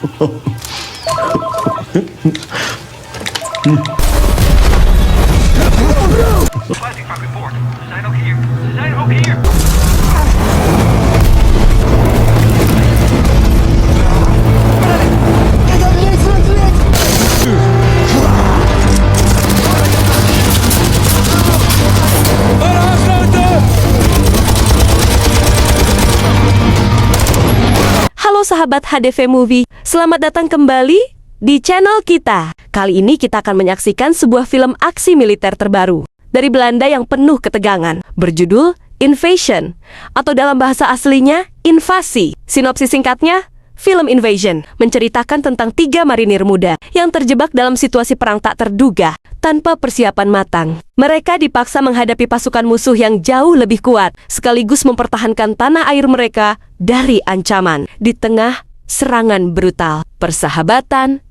Sluiting van report. Ze zijn ook hier. Ze zijn ook hier. Halo sahabat HDV Movie, selamat datang kembali di channel kita. Kali ini kita akan menyaksikan sebuah film aksi militer terbaru dari Belanda yang penuh ketegangan, berjudul Invasion, atau dalam bahasa aslinya, Invasi. Sinopsis singkatnya, film Invasion menceritakan tentang 3 marinir muda yang terjebak dalam situasi perang tak terduga tanpa persiapan matang. Mereka dipaksa menghadapi pasukan musuh yang jauh lebih kuat, sekaligus mempertahankan tanah air mereka dari ancaman di tengah serangan brutal. Persahabatan,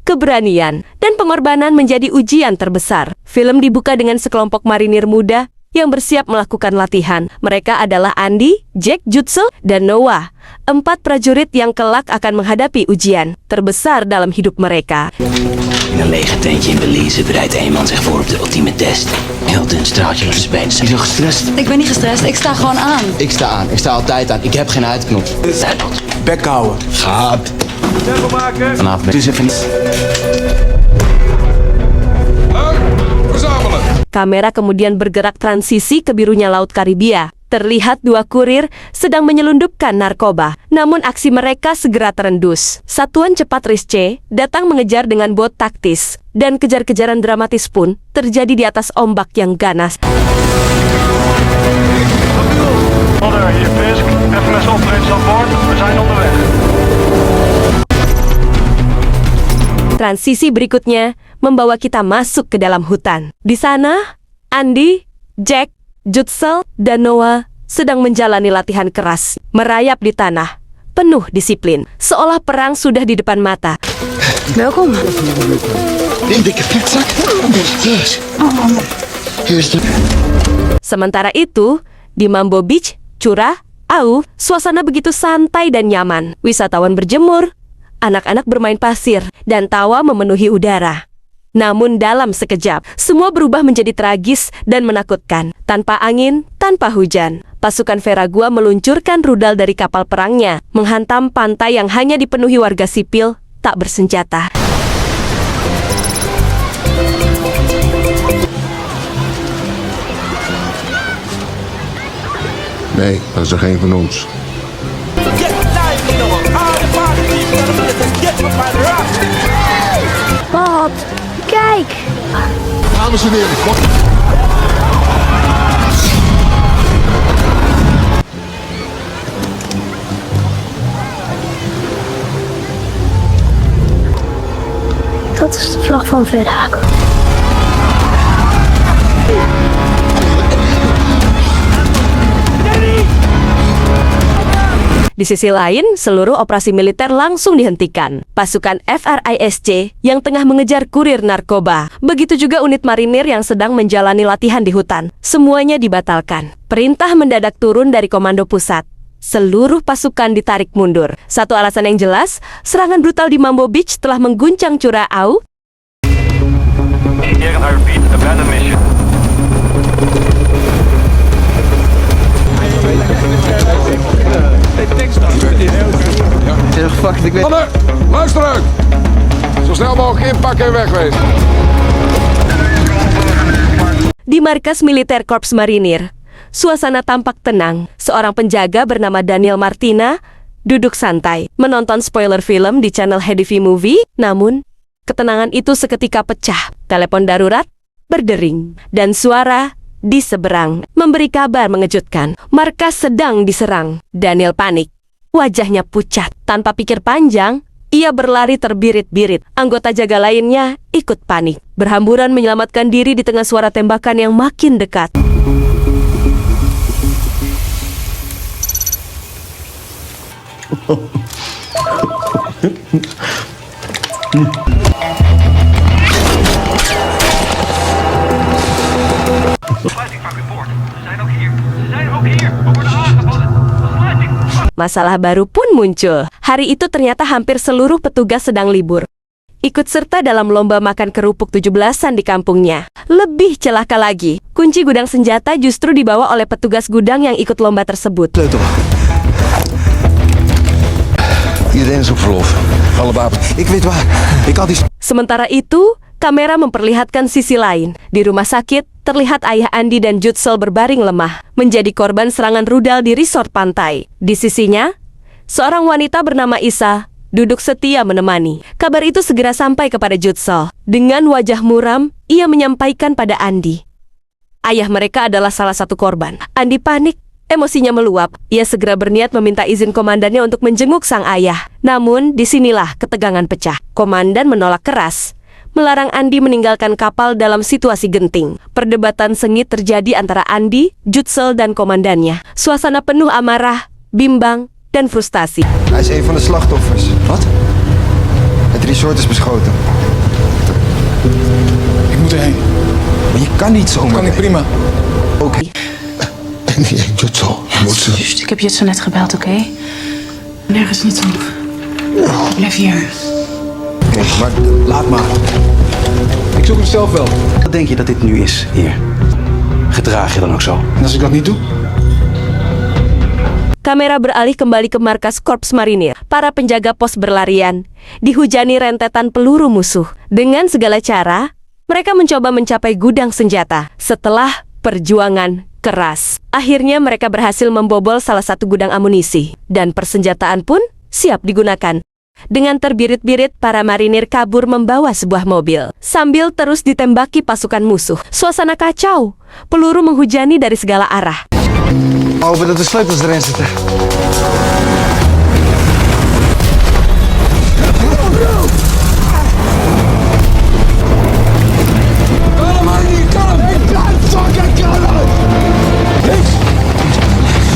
keberanian, dan pengorbanan menjadi ujian terbesar. Film dibuka dengan sekelompok marinir muda yang bersiap melakukan latihan. Mereka adalah Andy, Jack, Jutsu, dan Noah. 4 prajurit yang kelak akan menghadapi ujian terbesar dalam hidup mereka. In een lege tentje in Belize bereidt een man zich voor op de ultieme test. Heel dun straatje langs de been. Ben je zo gestrest? Ik ben niet gestrest, ik sta gewoon aan. Ik sta aan. Ik sta altijd aan. Ik heb geen uitknop. Bek houden. Gaat. Tempo maken. Vanavond ben ik dus even niet. Verzamelen. Kamera kemudian bergerak transisi ke birunya Laut Karibia. Terlihat 2 kurir sedang menyelundupkan narkoba. Namun aksi mereka segera terendus. Satuan cepat Risce datang mengejar dengan bot taktis. Dan kejar-kejaran dramatis pun terjadi di atas ombak yang ganas. Modder, hier Fisk. FMS operates aan boord. We zijn onderweg. Transisi berikutnya membawa kita masuk ke dalam hutan. Di sana, Andy, Jack, Jutsu, dan Noah sedang menjalani latihan keras, merayap di tanah, penuh disiplin, seolah perang sudah di depan mata. Welkom. Een dikke vetzak. Sementara itu, di Mambo Beach, Curah, Au, suasana begitu santai dan nyaman. Wisatawan berjemur, anak-anak bermain pasir, dan tawa memenuhi udara. Namun dalam sekejap, semua berubah menjadi tragis dan menakutkan. Tanpa angin, tanpa hujan, pasukan Veragua meluncurkan rudal dari kapal perangnya, menghantam pantai yang hanya dipenuhi warga sipil tak bersenjata. Nee, dat is er geen van ons. Pap, kijk! Dames en heren, Dat is de vlag van Verhaak. Di sisi lain, seluruh operasi militer langsung dihentikan. Pasukan FRISC yang tengah mengejar kurir narkoba, begitu juga unit marinir yang sedang menjalani latihan di hutan. Semuanya dibatalkan. Perintah mendadak turun dari komando pusat. Seluruh pasukan ditarik mundur. Satu alasan yang jelas, serangan brutal di Mambo Beach telah mengguncang Curah Au. Indiceren, I repeat, abandon mission. mannen, luister uit. Zo snel mogelijk inpakken en wegwezen. Di markas militer Korps Marinir, suasana tampak tenang. Seorang penjaga bernama Daniel Martina duduk santai, menonton spoiler film di channel HDV Movie. Namun, ketenangan itu seketika pecah. Telepon darurat berdering, dan suara di seberang memberi kabar mengejutkan. Markas sedang diserang. Daniel panik. Wajahnya pucat. Tanpa pikir panjang, ia berlari terbirit-birit. Anggota jaga lainnya ikut panik, berhamburan menyelamatkan diri di tengah suara tembakan yang makin dekat. Sluiting van report. Ze zijn ook hier. Ze zijn ook hier. We worden aangevallen. Sluiting. Masalah baru pun muncul. Hari itu ternyata hampir seluruh petugas sedang libur. Ikut serta dalam lomba makan kerupuk 17-an di kampungnya. Lebih celaka lagi, kunci gudang senjata justru dibawa oleh petugas gudang yang ikut lomba tersebut. Iedereen is op verlof. Alle wapens. Ik weet waar. Ik had die... Sementara itu, kamera memperlihatkan sisi lain. Di rumah sakit, terlihat ayah Andi dan Jutsel berbaring lemah, menjadi korban serangan rudal di resort pantai. Di sisinya, seorang wanita bernama Isa duduk setia menemani. Kabar itu segera sampai kepada Jutsel. Dengan wajah muram, ia menyampaikan pada Andi. Ayah mereka adalah salah satu korban. Andi panik, emosinya meluap. Ia segera berniat meminta izin komandannya untuk menjenguk sang ayah. Namun, disinilah ketegangan pecah. Komandan menolak keras, melarang Andi meninggalkan kapal dalam situasi genting. Perdebatan sengit terjadi antara Andi, Jutsel, dan komandannya. Suasana penuh amarah, bimbang, dan frustasi. Hij is een van de slachtoffers. Wat? Het resort is beschoten. Ik moet erheen. Maar je kan niet zomaar. Kan ik prima. Ook. Nee, Jutsel. Just, ik heb Jutsu net gebeld, oké? Nergens naartoe. Blijf hier. Nee, maar Laat maar. Ik zoek hem zelf wel. Wat denk je dat dit nu is, heer? Gedraag je dan ook zo? En als ik dat niet doe? Kamera beralih kembali ke markas Korps Marinir. Para penjaga pos berlarian, dihujani rentetan peluru musuh. Dengan segala cara, mereka mencoba mencapai gudang senjata. Setelah perjuangan keras, akhirnya mereka berhasil membobol salah satu gudang amunisi. Dan persenjataan pun siap digunakan. Dengan terbirit-birit, para marinir kabur membawa sebuah mobil. Sambil terus ditembaki pasukan musuh. Suasana kacau, peluru menghujani dari segala arah. hopen dat de sleutels erin zitten.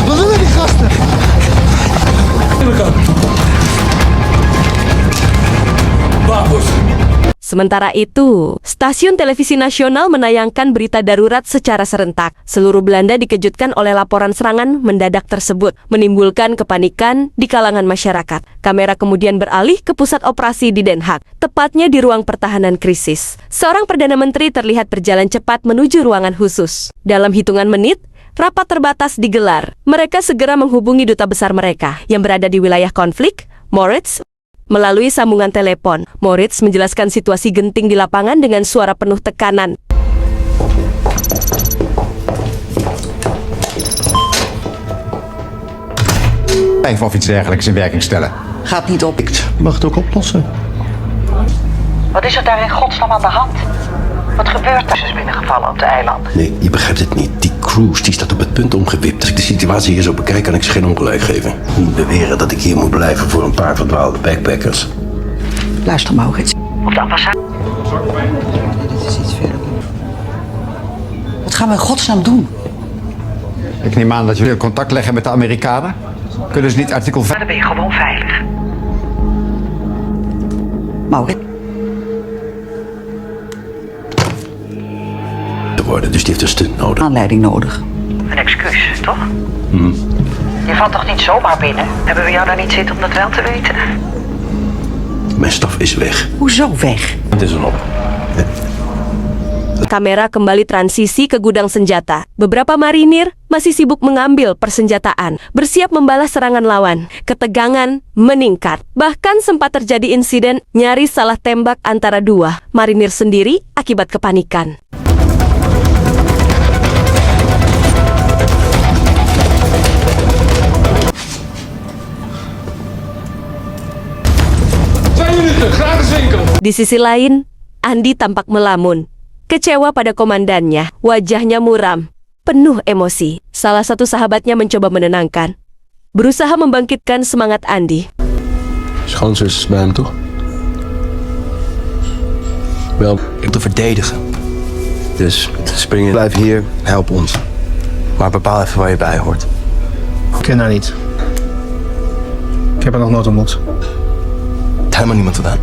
Wat willen die gasten? Sementara itu, stasiun televisi nasional menayangkan berita darurat secara serentak. Seluruh Belanda dikejutkan oleh laporan serangan mendadak tersebut, menimbulkan kepanikan di kalangan masyarakat. Kamera kemudian beralih ke pusat operasi di Den Haag, tepatnya di ruang pertahanan krisis. Seorang Perdana Menteri terlihat berjalan cepat menuju ruangan khusus. Dalam hitungan menit, rapat terbatas digelar. Mereka segera menghubungi duta besar mereka yang berada di wilayah konflik, Moritz. Melalui sambungan telepon, Moritz menjelaskan situasi genting di lapangan dengan suara penuh tekanan. Of iets dergelijks in werking stellen. Gaat niet op. Mag het ook oplossen? Wat is er daar in godsnaam aan de hand? Wat gebeurt er? Ze is binnengevallen op de eilanden. Nee, je begrijpt het niet. Die cruise die staat op het punt omgewipt. Als ik de situatie hier zo bekijk, kan ik ze geen ongelijk geven. Niet beweren dat ik hier moet blijven voor een paar verdwaalde backpackers. Luister, Maurits. Op de ambassade. Dit is iets verder. Wat gaan we in godsnaam doen? Ik neem aan dat jullie contact leggen met de Amerikanen. Kunnen ze niet artikel 5... Dan ben je gewoon veilig. Maurits. Worden, dus die heeft een stunt nodig. Aanleiding nodig. Een excuus, toch? Je valt toch niet zomaar binnen? Hebben we jou daar niet zitten om dat wel te weten? Mijn staf is weg. Hoezo weg? Het is erop. Kamera kembali transisi ke gudang senjata. Beberapa marinir masih sibuk mengambil persenjataan, bersiap membalas serangan lawan. Ketegangan meningkat. Bahkan sempat terjadi insiden nyaris salah tembak antara dua marinir sendiri akibat kepanikan. Di sisi lain, Andi tampak melamun, kecewa pada komandannya. Wajahnya muram, penuh emosi. Salah satu sahabatnya mencoba menenangkan, berusaha membangkitkan semangat Andi. Schoonzus is bij hem, toch? Wel, Om te verdedigen. dus springen. Blijf hier, help ons. Maar bepaal even waar je bij hoort. Ik ken haar niet. Ik heb haar nog nooit ontmoet. Het helemaal niemand gedaan.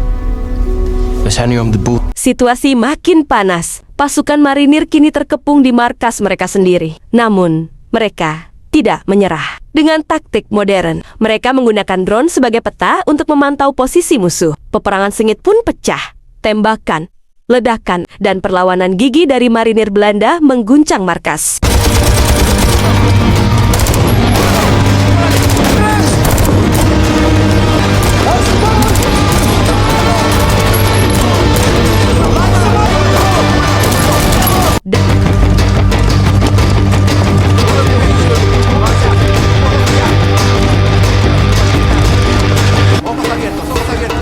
We zijn nu om de boel. Situasi makin panas. Pasukan marinir kini terkepung di markas mereka sendiri. Namun, mereka tidak menyerah. Dengan taktik modern, mereka menggunakan drone sebagai peta untuk memantau posisi musuh. Peperangan sengit pun pecah. Tembakan, ledakan, dan perlawanan gigih dari marinir Belanda mengguncang markas.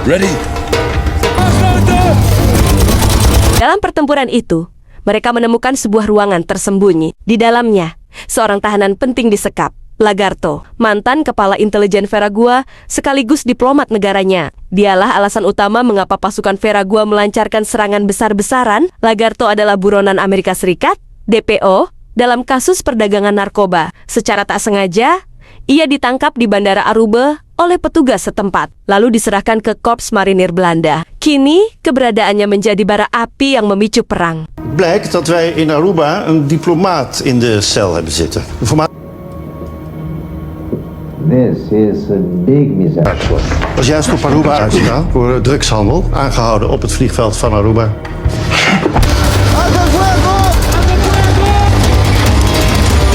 Ready? Dalam pertempuran itu, mereka menemukan sebuah ruangan tersembunyi. Di dalamnya, seorang tahanan penting disekap, Lagarto, mantan kepala intelijen Veragua sekaligus diplomat negaranya. Dialah alasan utama mengapa pasukan Veragua melancarkan serangan besar-besaran. Lagarto adalah buronan Amerika Serikat, DPO, dalam kasus perdagangan narkoba. Secara tak sengaja, ia ditangkap di Bandara Aruba oleh petugas setempat, lalu diserahkan ke Korps Marinir Belanda. Kini, keberadaannya menjadi bara api yang memicu perang. Blijkt dat wij in Aruba een diplomaat in de cel hebben zitten. This is a big disaster. Was juist op Aruba uitgegaan voor drugshandel, aangehouden op het vliegveld van Aruba.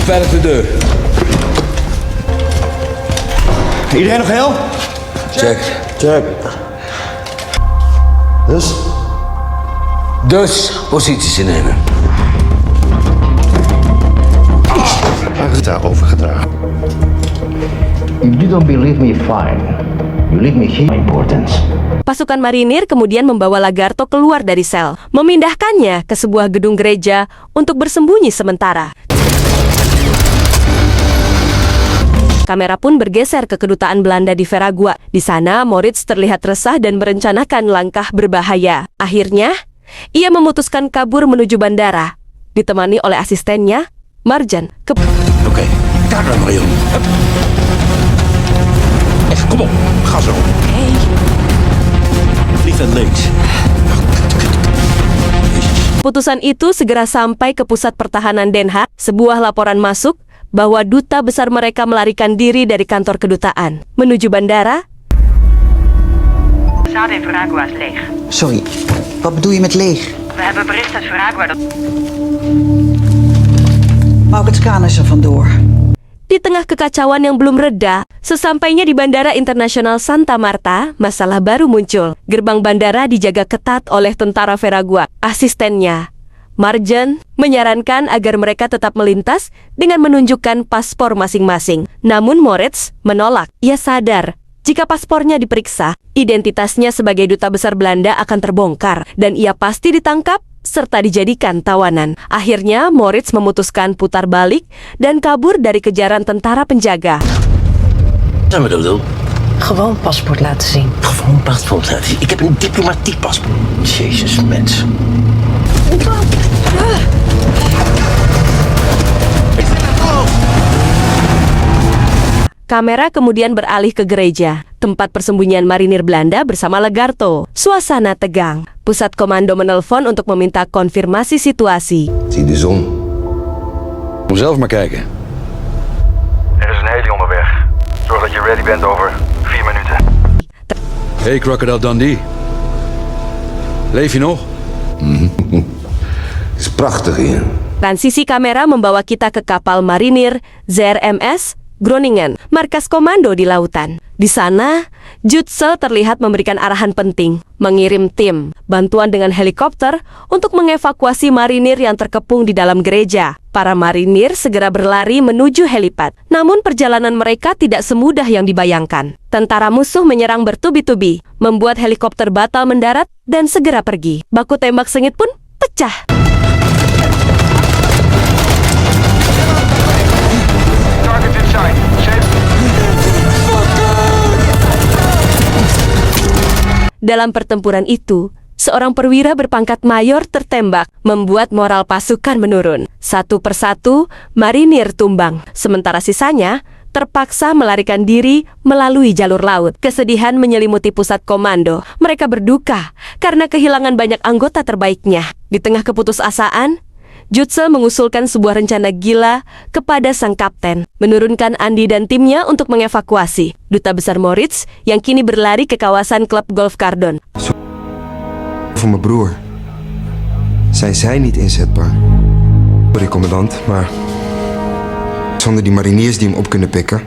Veilig de deur. Iedereen nog heel? Check. Check. Dus posities innemen. Daar overgedragen. If you don't believe me, fine. You leave me here. Importance. Pasukan marinir kemudian membawa Lagarto keluar dari sel, memindahkannya ke sebuah gedung gereja untuk bersembunyi sementara. Kamera pun bergeser ke kedutaan Belanda di Veragua. Di sana, Moritz terlihat resah dan merencanakan langkah berbahaya. Akhirnya, ia memutuskan kabur menuju bandara, ditemani oleh asistennya, Marjan. Oké, daar dan Marion. Even, kom op, ga zo. Hey. Lief en links. Putusan itu segera sampai ke pusat pertahanan Den Haag. Sebuah laporan masuk bahwa duta besar mereka melarikan diri dari kantor kedutaan. Menuju bandara. Ambassade in Veragua is leeg. Sorry, wat bedoel je met leeg? We hebben bericht uit Veragua dat... Maurits Kahn is er vandoor. Di tengah kekacauan yang belum reda, sesampainya di Bandara Internasional Santa Marta, masalah baru muncul. Gerbang bandara dijaga ketat oleh tentara Veragua. Asistennya, Marjan, menyarankan agar mereka tetap melintas dengan menunjukkan paspor masing-masing. Namun Moritz menolak. Ia sadar, jika paspornya diperiksa, identitasnya sebagai duta besar Belanda akan terbongkar dan ia pasti ditangkap serta dijadikan tawanan. Akhirnya, Moritz memutuskan putar balik dan kabur dari kejaran tentara penjaga. Zijn we dat doen? Gewoon paspoort laten zien. Gewoon paspoort laten zien. Ik heb een diplomatiek paspoort. Jezus, mens. Kamera kemudian beralih ke gereja, tempat persembunyian marinir Belanda bersama Lagarto. Suasana tegang. Pusat komando menelpon untuk meminta konfirmasi situasi. Zie de zon. Kom zelf maar kijken. Er is een heli onderweg. Zorg dat je ready bent over 4 minuten. Hey Crocodile Dundee. Leef je nog? Het is prachtig hier. Transisi kamera membawa kita ke kapal marinir ZRMS Groningen, markas komando di lautan. Di sana, Jutse terlihat memberikan arahan penting, mengirim tim bantuan dengan helikopter untuk mengevakuasi marinir yang terkepung di dalam gereja. Para marinir segera berlari menuju helipad. Namun perjalanan mereka tidak semudah yang dibayangkan. Tentara musuh menyerang bertubi-tubi, membuat helikopter batal mendarat dan segera pergi. Baku tembak sengit pun pecah. Target inside. Safe. Dalam pertempuran itu, seorang perwira berpangkat mayor tertembak, membuat moral pasukan menurun. Satu persatu, marinir tumbang. Sementara sisanya terpaksa melarikan diri melalui jalur laut. Kesedihan menyelimuti pusat komando. Mereka berduka karena kehilangan banyak anggota terbaiknya. Di tengah keputusasaan, Jutzel mengusulkan sebuah rencana gila kepada sang kapten, menurunkan Andy dan timnya untuk mengevakuasi Duta Besar Moritz yang kini berlari ke kawasan klub golf Cardon. Voor mijn broer. Zijn zij niet inzetbaar? Sorry, commandant, maar zonder die mariniers die hem op kunnen pikken.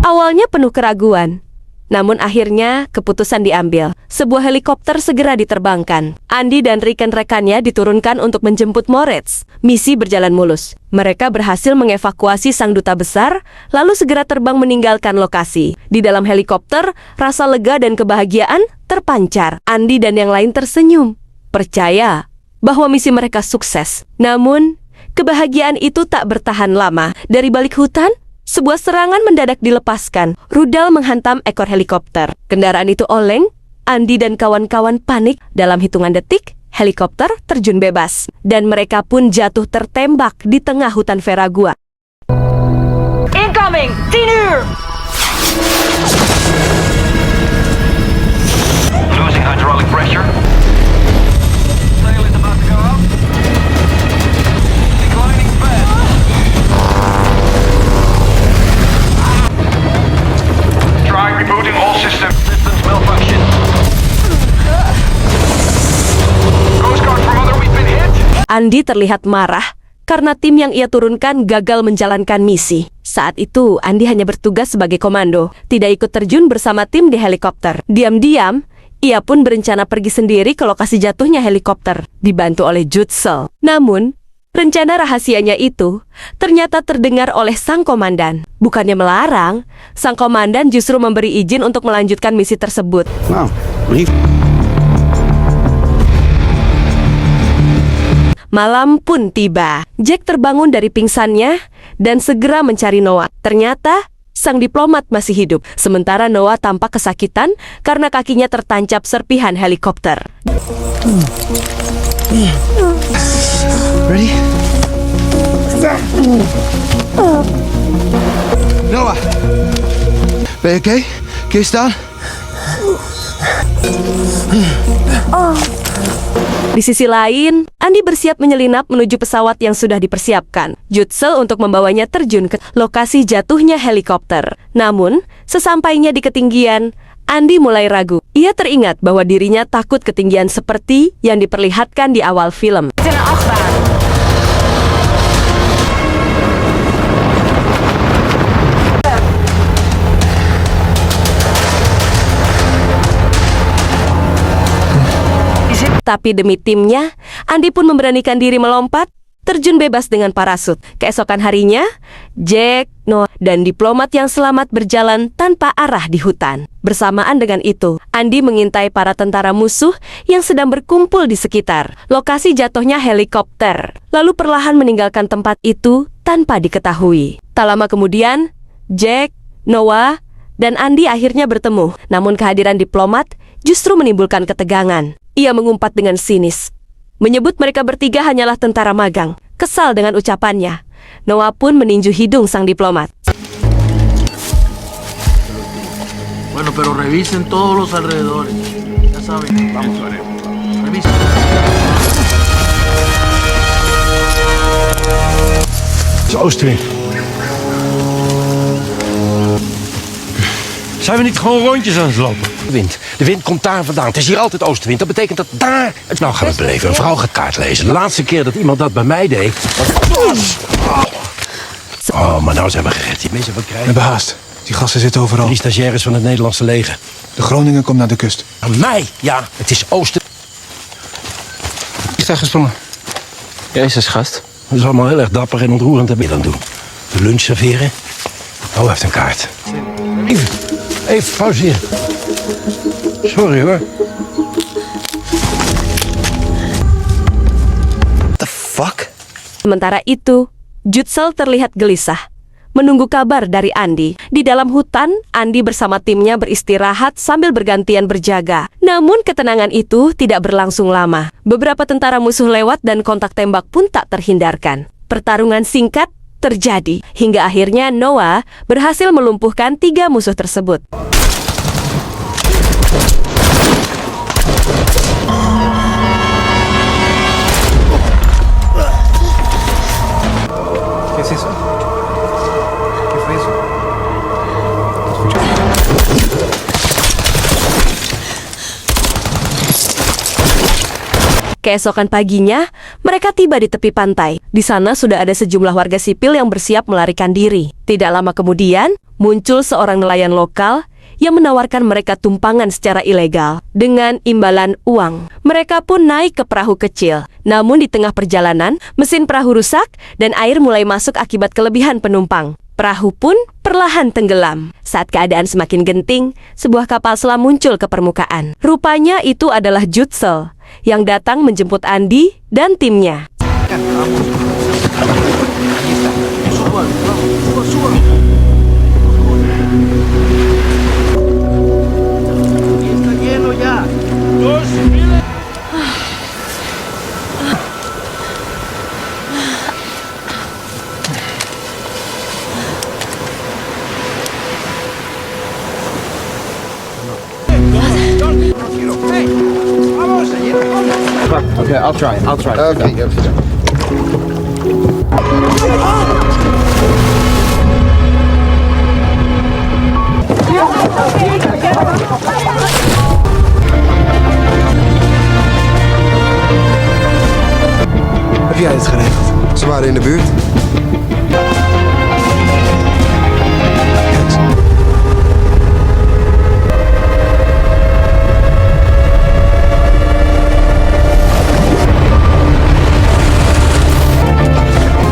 Awalnya penuh keraguan, namun akhirnya keputusan diambil. Sebuah helikopter segera diterbangkan. Andy dan rekan-rekannya diturunkan untuk menjemput Moritz. Misi berjalan mulus. Mereka berhasil mengevakuasi sang duta besar, lalu segera terbang meninggalkan lokasi. Di dalam helikopter, rasa lega dan kebahagiaan terpancar. Andy dan yang lain tersenyum, percaya bahwa misi mereka sukses. Namun, kebahagiaan itu tak bertahan lama. Dari balik hutan, sebuah serangan mendadak dilepaskan. Rudal menghantam ekor helikopter. Kendaraan itu oleng. Andy dan kawan-kawan panik. Dalam hitungan detik, helikopter terjun bebas. Dan mereka pun jatuh tertembak di tengah hutan Veragua. Incoming! 10 uur! Losing hydraulic pressure. Sail is about to go up. Declining fast. Try rebooting all systems. Systems malfunction. Coast Guard from other, we've been hit. Andy terlihat marah karena tim yang ia turunkan gagal menjalankan misi. Saat itu, Andy hanya bertugas sebagai komando, tidak ikut terjun bersama tim di helikopter. Diam-diam, ia pun berencana pergi sendiri ke lokasi jatuhnya helikopter, dibantu oleh Jutzel. Namun, rencana rahasianya itu ternyata terdengar oleh sang komandan. Bukannya melarang, sang komandan justru memberi izin untuk melanjutkan misi tersebut. Nou, brief. Malam pun tiba. Jack terbangun dari pingsannya dan segera mencari Noah. Ternyata, sang diplomat masih hidup. Sementara Noah tampak kesakitan karena kakinya tertancap serpihan helikopter. Ready? Noah, ben je oké? Kun je staan? Di sisi lain, Andy bersiap menyelinap menuju pesawat yang sudah dipersiapkan. Jutzel untuk membawanya terjun ke lokasi jatuhnya helikopter. Namun, sesampainya di ketinggian, Andy mulai ragu. Ia teringat bahwa dirinya takut ketinggian seperti yang diperlihatkan di awal film. Tapi demi timnya, Andy pun memberanikan diri melompat, terjun bebas dengan parasut. Keesokan harinya, Jack, Noah, dan diplomat yang selamat berjalan tanpa arah di hutan. Bersamaan dengan itu, Andy mengintai para tentara musuh yang sedang berkumpul di sekitar lokasi jatuhnya helikopter, lalu perlahan meninggalkan tempat itu tanpa diketahui. Tak lama kemudian, Jack, Noah, dan Andy akhirnya bertemu. Namun kehadiran diplomat justru menimbulkan ketegangan. Ia mengumpat dengan sinis, menyebut mereka bertiga hanyalah tentara magang. Kesal dengan ucapannya, Noah pun meninju hidung sang diplomat. Bueno, pero revisen todos los alrededores. Ya saben. Vamos, revisen. Het is oostenwind. Zijn we niet gewoon rondjes aan het lopen? De wind komt daar vandaan. Het is hier altijd oostenwind. Dat betekent dat daar... Nou gaan we het beleven. Een vrouw gaat kaart lezen. De laatste keer dat iemand dat bij mij deed... Oh, maar nou zijn we gered. Die mensen wat krijgen. We hebben haast. Die gasten zitten overal. Die stagiaires van het Nederlandse leger. De Groningen komt naar de kust. Aan mij? Ja, het is oosten... Vliegtuig gesprongen. Jezus, gast. Dat is allemaal heel erg dapper en ontroerend. Dat wil je dan doen. De lunch serveren. Oh, hij heeft een kaart. Even pauzeren. Sorry hoor. The fuck? Sementara itu, Jutzel terlihat gelisah, menunggu kabar dari Andy. Di dalam hutan, Andy bersama timnya beristirahat sambil bergantian berjaga. Namun ketenangan itu tidak berlangsung lama. Beberapa tentara musuh lewat dan kontak tembak pun tak terhindarkan. Pertarungan singkat terjadi, hingga akhirnya Noah berhasil melumpuhkan 3 musuh tersebut. Keesokan paginya, mereka tiba di tepi pantai. Di sana sudah ada sejumlah warga sipil yang bersiap melarikan diri. Tidak lama kemudian, muncul seorang nelayan lokal yang menawarkan mereka tumpangan secara ilegal dengan imbalan uang. Mereka pun naik ke perahu kecil. Namun di tengah perjalanan, mesin perahu rusak dan air mulai masuk akibat kelebihan penumpang. Perahu pun perlahan tenggelam. Saat keadaan semakin genting, sebuah kapal selam muncul ke permukaan. Rupanya itu adalah Jutzel yang datang menjemput Andy dan timnya. Okay, I'll try. Okay, Heb jij het geregeld? Ze waren in de buurt.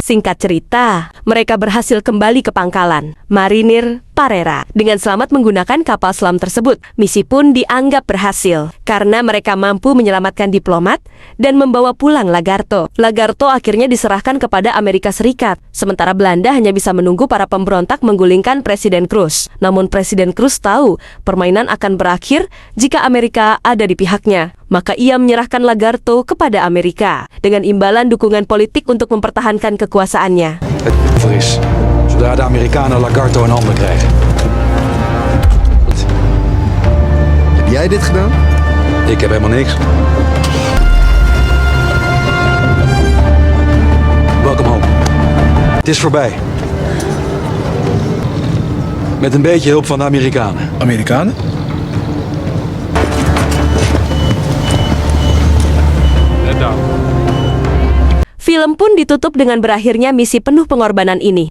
Singkat cerita, mereka berhasil kembali ke pangkalan Marinir Parera dengan selamat menggunakan kapal selam tersebut. Misi pun dianggap berhasil karena mereka mampu menyelamatkan diplomat dan membawa pulang Lagarto. Lagarto akhirnya diserahkan kepada Amerika Serikat, sementara Belanda hanya bisa menunggu para pemberontak menggulingkan Presiden Cruz. Namun Presiden Cruz tahu permainan akan berakhir jika Amerika ada di pihaknya. Maka ia menyerahkan Lagarto kepada Amerika dengan imbalan dukungan politik untuk mempertahankan kekuasaannya. Het is, zodra de Amerikanen Lagarto in handen krijgen. Heb jij dit gedaan? Ik heb helemaal niks. Welcome home. Het is voorbij. Met een beetje hulp van de Amerikanen. Amerikanen? Film pun ditutup dengan berakhirnya misi penuh pengorbanan ini.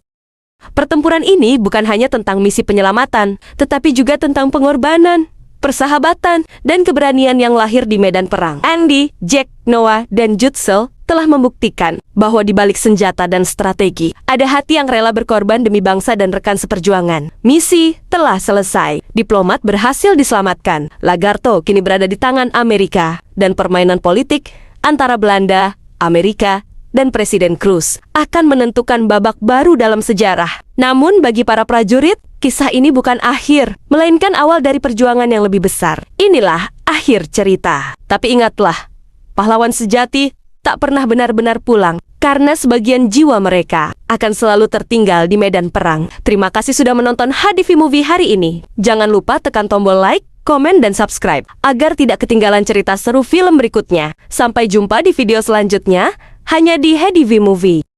Pertempuran ini bukan hanya tentang misi penyelamatan, tetapi juga tentang pengorbanan, persahabatan, dan keberanian yang lahir di medan perang. Andy, Jack, Noah, dan Jutzel telah membuktikan bahwa di balik senjata dan strategi, ada hati yang rela berkorban demi bangsa dan rekan seperjuangan. Misi telah selesai. Diplomat berhasil diselamatkan. Lagarto kini berada di tangan Amerika. Dan permainan politik antara Belanda, Amerika, dan Presiden Cruz akan menentukan babak baru dalam sejarah. Namun bagi para prajurit, kisah ini bukan akhir, melainkan awal dari perjuangan yang lebih besar. Inilah akhir cerita. Tapi ingatlah, pahlawan sejati tak pernah benar-benar pulang, karena sebagian jiwa mereka akan selalu tertinggal di medan perang. Terima kasih sudah menonton HDV Movie hari ini. Jangan lupa tekan tombol like, komen, dan subscribe, agar tidak ketinggalan cerita seru film berikutnya. Sampai jumpa di video selanjutnya, hanya di HDV Movie.